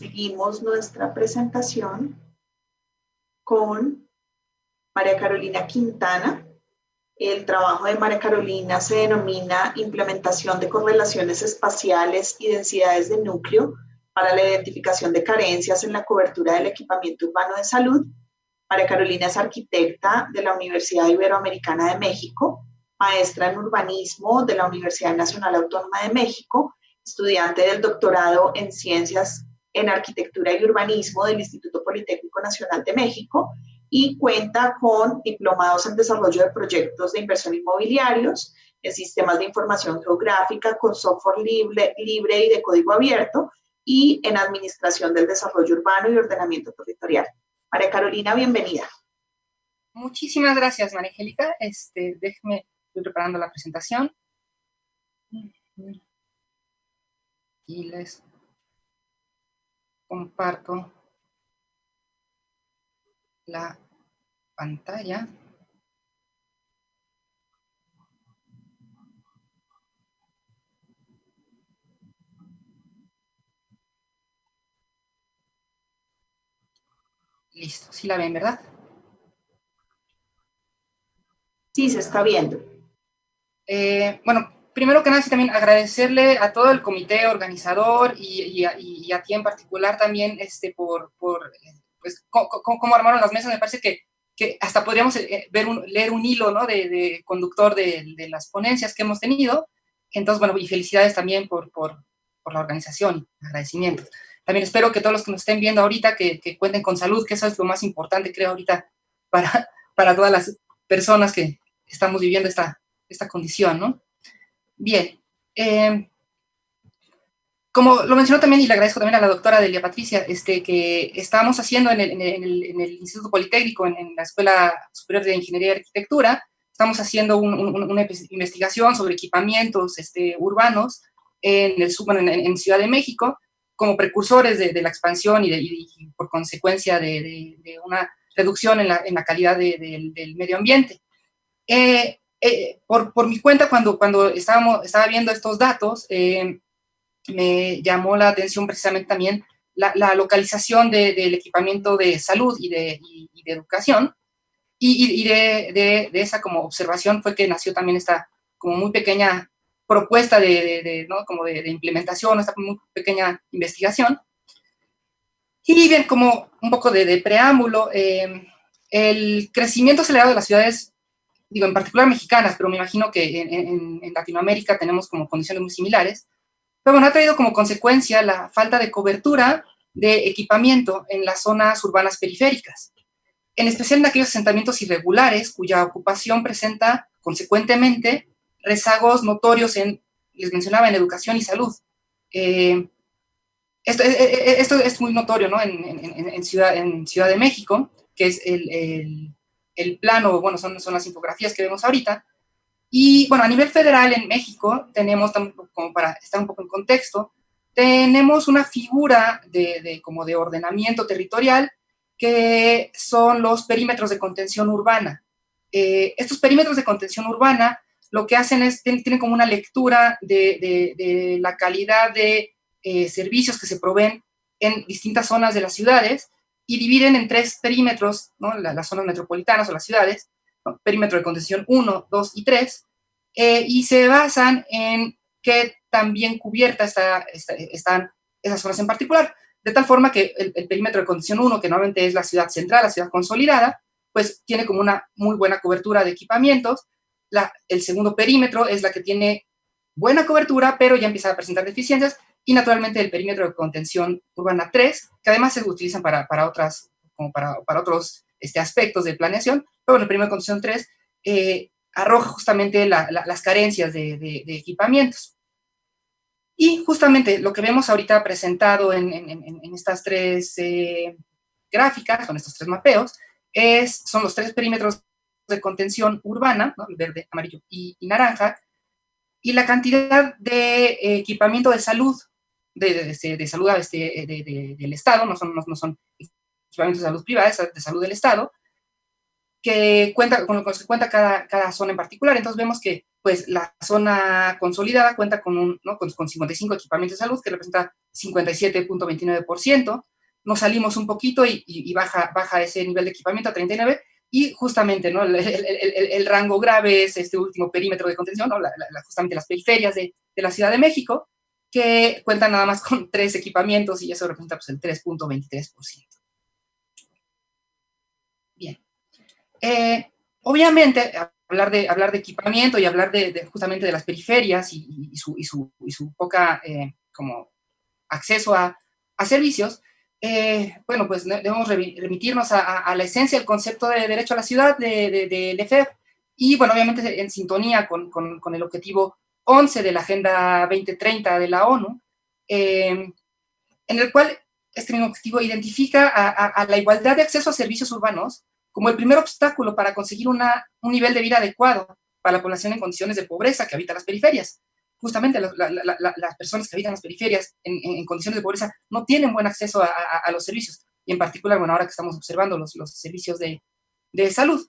Seguimos nuestra presentación con María Carolina Quintana. El trabajo de María Carolina se denomina Implementación de correlaciones espaciales y densidades de núcleo para la identificación de carencias en la cobertura del equipamiento urbano de salud. María Carolina es arquitecta de la Universidad Iberoamericana de México, maestra en urbanismo de la Universidad Nacional Autónoma de México, estudiante del doctorado en Ciencias en Arquitectura y Urbanismo del Instituto Politécnico Nacional de México y cuenta con diplomados en desarrollo de proyectos de inversión inmobiliarios, en sistemas de información geográfica con software libre y de código abierto y en administración del desarrollo urbano y ordenamiento territorial. María Carolina, bienvenida. Muchísimas gracias, María Angélica. Déjeme, estoy preparando la presentación. Y les comparto la pantalla. Listo, sí la ven, ¿verdad? Sí, se está viendo. Bueno, primero que nada, sí, también agradecerle a todo el comité organizador y a ti en particular también por pues, cómo armaron las mesas. Me parece que hasta podríamos leer un hilo, ¿no?, de conductor de las ponencias que hemos tenido. Entonces, bueno, y felicidades también por la organización, agradecimientos. También espero que todos los que nos estén viendo ahorita que cuenten con salud, que eso es lo más importante, creo, ahorita para todas las personas que estamos viviendo esta condición, ¿no? Bien. Como lo mencionó también, y le agradezco también a la doctora Delia Patricia, que estábamos haciendo en el Instituto Politécnico, en la Escuela Superior de Ingeniería y Arquitectura, estamos haciendo una investigación sobre equipamientos urbanos en Ciudad de México, como precursores de la expansión y por consecuencia de una reducción en la calidad del medio ambiente. Por mi cuenta, cuando estaba viendo estos datos, me llamó la atención precisamente también la localización del equipamiento de salud y de educación, y de esa como observación fue que nació también esta como muy pequeña propuesta ¿no?, como de implementación, esta muy pequeña investigación. Y bien, como un poco de preámbulo, el crecimiento acelerado de las ciudades, digo, en particular mexicanas, pero me imagino que en Latinoamérica tenemos como condiciones muy similares, pero bueno, ha traído como consecuencia la falta de cobertura de equipamiento en las zonas urbanas periféricas, en especial en aquellos asentamientos irregulares cuya ocupación presenta consecuentemente rezagos notorios les mencionaba, en educación y salud. Esto es muy notorio, ¿no?, en Ciudad de México, que es el plano, bueno, son las infografías que vemos ahorita. Y bueno, a nivel federal en México tenemos, como para estar un poco en contexto, tenemos una figura como de ordenamiento territorial que son los perímetros de contención urbana. Estos perímetros de contención urbana lo que hacen es, tienen como una lectura de la calidad de servicios que se proveen en distintas zonas de las ciudades y dividen en 3 perímetros, ¿no?, las zonas metropolitanas o las ciudades, ¿no?, perímetro de contención 1, 2 y 3, y se basan en qué tan bien cubiertas están esas zonas en particular, de tal forma que el perímetro de contención 1, que normalmente es la ciudad central, la ciudad consolidada, pues tiene como una muy buena cobertura de equipamientos. El segundo perímetro es la que tiene buena cobertura, pero ya empieza a presentar deficiencias, y naturalmente el perímetro de contención urbana 3, que además se utilizan para otras, como para otros aspectos de planeación, pero el perímetro de contención 3 arroja justamente las carencias de equipamientos. Y justamente lo que vemos ahorita presentado en estas 3 gráficas, son estos 3 mapeos, son los 3 perímetros de contención urbana, ¿no?, verde, amarillo y naranja, y la cantidad de equipamiento de salud, de salud del Estado, no son equipamientos de salud privada, es de salud del Estado, que cuenta con lo que cuenta cada zona en particular. Entonces vemos que pues la zona consolidada cuenta con, ¿no? con 55 equipamientos de salud, que representa 57.29%. Nos salimos un poquito y baja ese nivel de equipamiento a 39, y justamente, ¿no? el rango grave es este último perímetro de contención, ¿no? Justamente las periferias de la Ciudad de México, que cuentan nada más con 3 equipamientos, y eso representa pues, el 3.23%. Bien. Obviamente, hablar de equipamiento y hablar justamente de las periferias y su poca como acceso a servicios, bueno, pues debemos remitirnos a la esencia del concepto de derecho a la ciudad de LEFEV, y bueno, obviamente en sintonía con el objetivo 11 de la Agenda 2030 de la ONU, en el cual este mismo objetivo identifica a la igualdad de acceso a servicios urbanos como el primer obstáculo para conseguir un nivel de vida adecuado para la población en condiciones de pobreza que habita las periferias. Justamente las personas que habitan las periferias en condiciones de pobreza no tienen buen acceso a los servicios, y en particular, bueno, ahora que estamos observando los servicios de salud.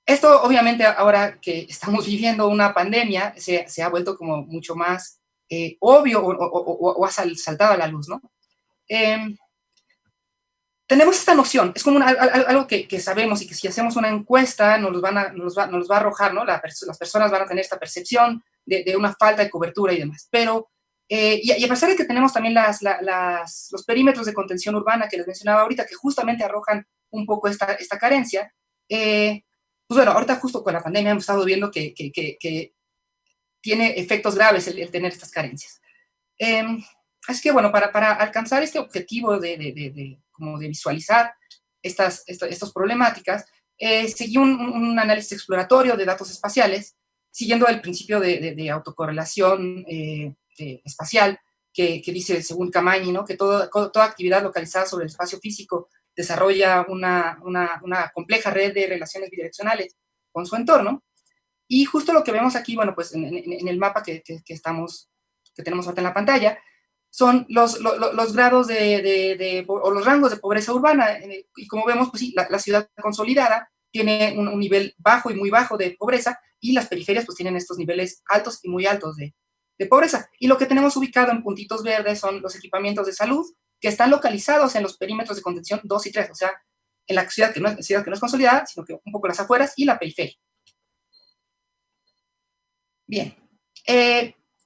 Esto, obviamente, ahora que estamos viviendo una pandemia, se ha vuelto como mucho más obvio o ha saltado a la luz, ¿no? Tenemos esta noción, es como algo que sabemos, y que si hacemos una encuesta nos va a arrojar, ¿no? Las personas van a tener esta percepción de una falta de cobertura y demás. Pero, y a pesar de que tenemos también los perímetros de contención urbana que les mencionaba ahorita, que justamente arrojan un poco esta carencia, pues bueno, ahorita justo con la pandemia hemos estado viendo que tiene efectos graves el tener estas carencias. Así que, bueno, para alcanzar este objetivo como de visualizar estas problemáticas, seguí un análisis exploratorio de datos espaciales, siguiendo el principio de autocorrelación espacial, que dice, según Camañi, ¿no? que toda actividad localizada sobre el espacio físico desarrolla una compleja red de relaciones bidireccionales con su entorno. Y justo lo que vemos aquí, bueno, pues en el mapa que tenemos ahorita en la pantalla, son los grados o los rangos de pobreza urbana. Y como vemos, pues sí, la ciudad consolidada tiene un nivel bajo y muy bajo de pobreza, y las periferias pues tienen estos niveles altos y muy altos de pobreza. Y lo que tenemos ubicado en puntitos verdes son los equipamientos de salud que están localizados en los perímetros de contención 2 y 3, o sea, en la ciudad que no es consolidada, sino que un poco las afueras y la periferia. Bien.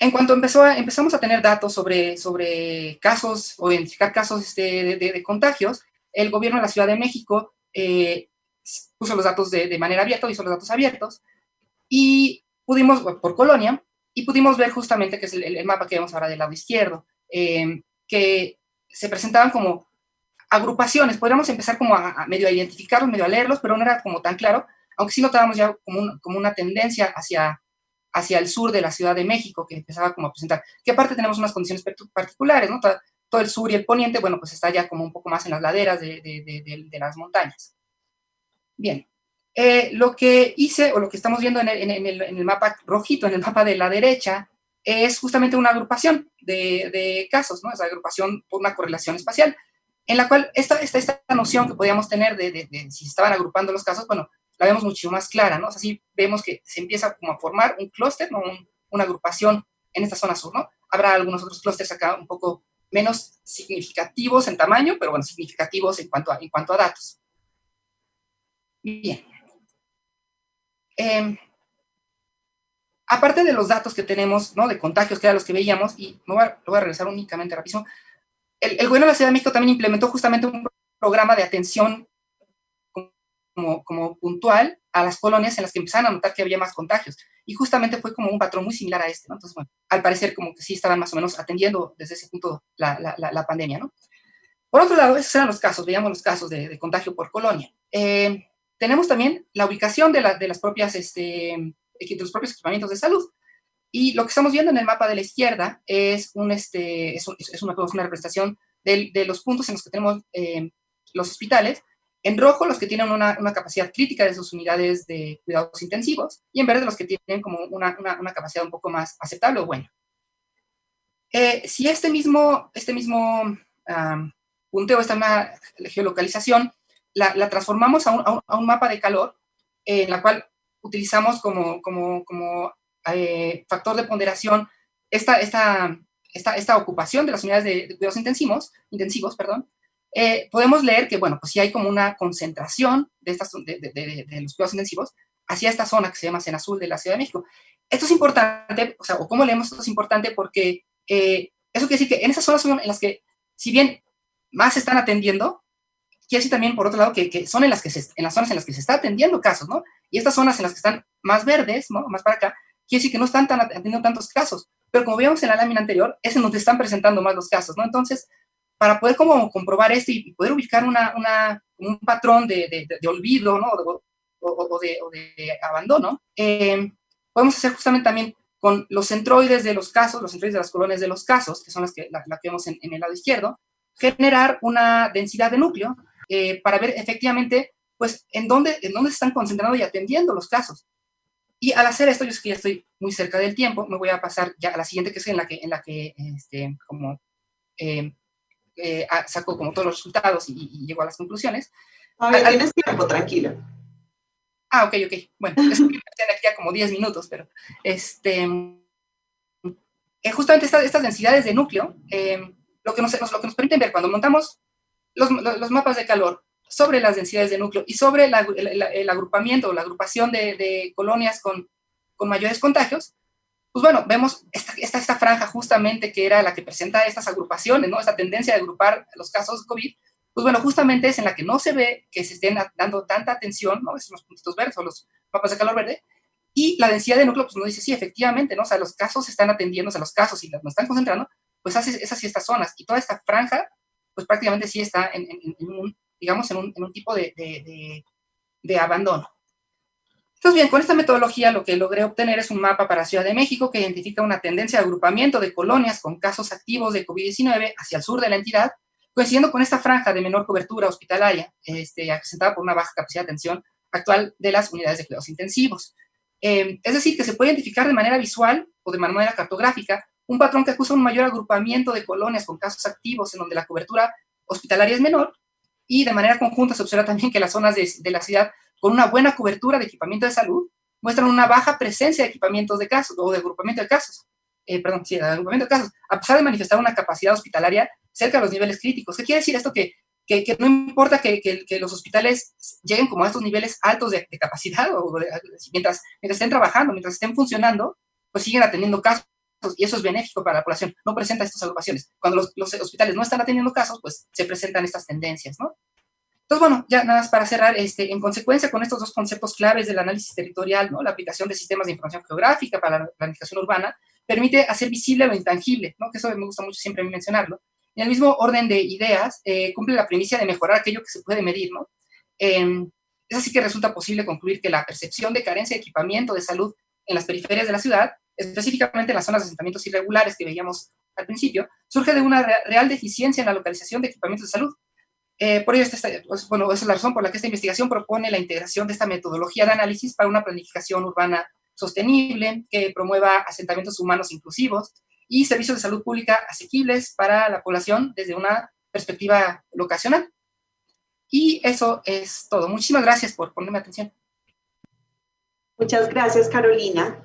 En cuanto empezamos a tener datos sobre casos o identificar casos de contagios, el gobierno de la Ciudad de México puso los datos de manera abierta, hizo los datos abiertos, y pudimos, por colonia, y pudimos ver justamente, que es el mapa que vemos ahora del lado izquierdo, que se presentaban como agrupaciones. Podríamos empezar como a medio a identificarlos, medio a leerlos, pero no era como tan claro, aunque sí notábamos ya como una tendencia hacia el sur de la Ciudad de México, que empezaba como a presentar, que aparte tenemos unas condiciones particulares, ¿no? Todo el sur y el poniente, bueno, pues está ya como un poco más en las laderas de las montañas. Bien, lo que hice, o lo que estamos viendo en el mapa rojito, en el mapa de la derecha, es justamente una agrupación de casos, ¿no? Esa agrupación por una correlación espacial, en la cual esta noción que podíamos tener de si estaban agrupando los casos, bueno, la vemos mucho más clara, ¿no? O sea, sí vemos que se empieza como a formar un clúster, ¿no? Una agrupación en esta zona sur, ¿no? Habrá algunos otros clústeres acá un poco menos significativos en tamaño, pero bueno, significativos en cuanto a datos. Bien. Aparte de los datos que tenemos, ¿no? De contagios, que eran los que veíamos, y lo voy a regresar únicamente rapidísimo, el gobierno de la Ciudad de México también implementó justamente un programa de atención como puntual a las colonias en las que empezaban a notar que había más contagios. Y justamente fue como un patrón muy similar a este, ¿no? Entonces, bueno, al parecer como que sí estaban más o menos atendiendo desde ese punto la pandemia, ¿no? Por otro lado, esos eran los casos, veíamos los casos de contagio por colonia. Tenemos también la ubicación de los propios equipamientos de salud. Y lo que estamos viendo en el mapa de la izquierda es una representación de los puntos en los que tenemos los hospitales. En rojo, los que tienen una capacidad crítica de sus unidades de cuidados intensivos, y en verde los que tienen como una capacidad un poco más aceptable o buena. Si este mismo punteo, esta geolocalización, la transformamos a un mapa de calor, en la cual utilizamos como factor de ponderación esta ocupación de las unidades de cuidados intensivos, podemos leer que, bueno, pues sí hay como una concentración de los cuidados intensivos hacia esta zona que se llama Zona Azul de la Ciudad de México. Esto es importante, o cómo leemos esto es importante porque eso quiere decir que en esas zonas son en las que, si bien más se están atendiendo, quiere decir también, por otro lado, que son en las zonas en las que se está atendiendo casos, ¿no? Y estas zonas en las que están más verdes, ¿no? Más para acá, quiere decir que no están atendiendo tantos casos. Pero como vimos en la lámina anterior, es en donde están presentando más los casos, ¿no? Entonces, para poder como comprobar esto y poder ubicar un patrón de olvido, ¿no? O de abandono, podemos hacer justamente también con los centroides de los casos, los centroides de las colonias de los casos, que son las que vemos en el lado izquierdo, generar una densidad de núcleo para ver efectivamente, pues, en dónde se están concentrando y atendiendo los casos. Y al hacer esto, yo sé que ya estoy muy cerca del tiempo, me voy a pasar ya a la siguiente, que es en la que saco como todos los resultados y llego a las conclusiones. Tienes tiempo, tranquilo. Ok. Bueno, es que me quedan aquí ya como 10 minutos, pero justamente estas densidades de núcleo, lo que nos permiten ver cuando montamos los mapas de calor sobre las densidades de núcleo y sobre el agrupamiento o la agrupación de colonias con mayores contagios, pues bueno, vemos esta franja justamente que era la que presenta estas agrupaciones, ¿no? Esta tendencia de agrupar los casos de COVID, pues bueno, justamente es en la que no se ve que se estén dando tanta atención, ¿no? Esos los puntitos verdes o los mapas de calor verde, y la densidad de núcleo, pues nos dice, sí, efectivamente, ¿no? O sea, los casos se están atendiendo, o sea, los casos y nos están concentrando, pues es así estas zonas, y toda esta franja, pues prácticamente sí está en un tipo de abandono. Entonces, bien, con esta metodología lo que logré obtener es un mapa para Ciudad de México que identifica una tendencia de agrupamiento de colonias con casos activos de COVID-19 hacia el sur de la entidad, coincidiendo con esta franja de menor cobertura hospitalaria, acrecentada por una baja capacidad de atención actual de las unidades de cuidados intensivos. Es decir, que se puede identificar de manera visual o de manera cartográfica un patrón que acusa un mayor agrupamiento de colonias con casos activos en donde la cobertura hospitalaria es menor, y de manera conjunta se observa también que las zonas de la ciudad con una buena cobertura de equipamiento de salud muestran una baja presencia de equipamientos de casos o de agrupamiento de casos. De agrupamiento de casos, a pesar de manifestar una capacidad hospitalaria cerca de los niveles críticos. ¿Qué quiere decir esto? Que no importa que los hospitales lleguen como a estos niveles altos de capacidad, mientras estén trabajando, mientras estén funcionando, pues siguen atendiendo casos, y eso es benéfico para la población, no presenta estas agrupaciones. Cuando los hospitales no están atendiendo casos, pues se presentan estas tendencias, ¿no? Entonces, bueno, ya nada más para cerrar, en consecuencia con estos dos conceptos claves del análisis territorial, ¿no? La aplicación de sistemas de información geográfica para la planificación urbana permite hacer visible lo intangible, ¿no? Que eso me gusta mucho siempre a mí mencionarlo. En el mismo orden de ideas, cumple la premisa de mejorar aquello que se puede medir, ¿no? Es así que resulta posible concluir que la percepción de carencia de equipamiento de salud en las periferias de la ciudad, específicamente en las zonas de asentamientos irregulares que veíamos al principio, surge de una real deficiencia en la localización de equipamientos de salud. Por ello, esa es la razón por la que esta investigación propone la integración de esta metodología de análisis para una planificación urbana sostenible que promueva asentamientos humanos inclusivos y servicios de salud pública asequibles para la población desde una perspectiva locacional. Y eso es todo. Muchísimas gracias por ponerme atención. Muchas gracias, Carolina.